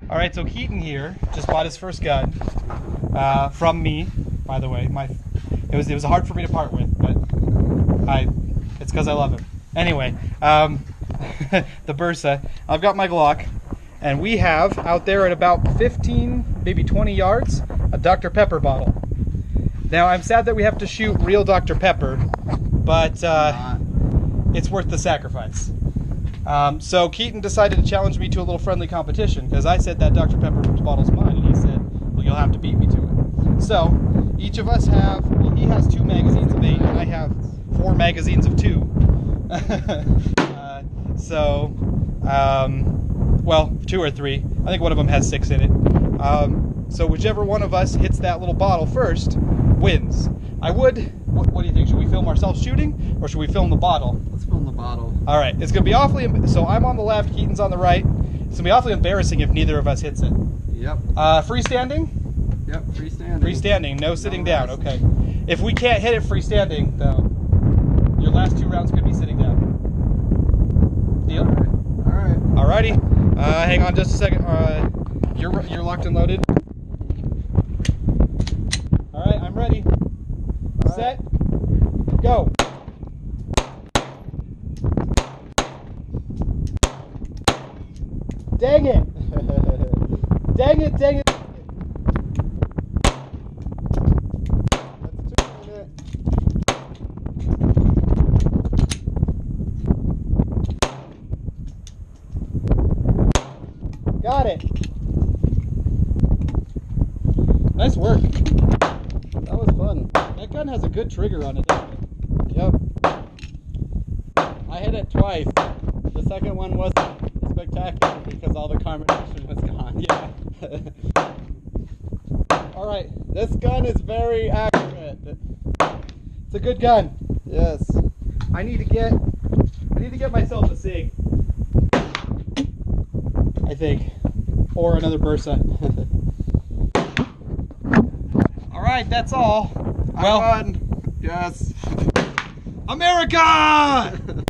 All right, so Keaton here just bought his first gun from me. By the way, it was hard for me to part with, but it's because I love him. Anyway, the Bursa. I've got my Glock, and we have out there at about 15, maybe 20 yards, a Dr. Pepper bottle. Now I'm sad that we have to shoot real Dr. Pepper, but it's worth the sacrifice. So Keaton decided to challenge me to a little friendly competition because I said that Dr. Pepper bottle's mine, and he said, well, you'll have to beat me to it. So each of us have, well, he has 2 magazines of 8, and I have 4 magazines of 2. Well, 2 or 3. I think one of them has 6 in it. So whichever one of us hits that little bottle first wins. What do you think? Should we film ourselves shooting, or should we film the bottle? Let's film the bottle. All right. It's gonna be awfully. So I'm on the left. Keaton's on the right. It's gonna be awfully embarrassing if neither of us hits it. Yep. Freestanding? Yep. Freestanding. Freestanding. No sitting down. Okay. If we can't hit it freestanding, though, your last 2 rounds could be sitting down. Deal? All right. Alrighty. Hang on just a second. You're locked and loaded. All right. I'm ready. Set, go. Dang it. Dang it, dang it. Got it. Nice work. That was fun. That gun has a good trigger on it, doesn't it? Yep. I hit it twice. The second one wasn't spectacular because all the carbonation was gone. Yeah. All right. This gun is very accurate. It's a good gun. Yes. I need to get myself a SIG. I think. Or another Bursa. All right, that's all. Well, yes. America!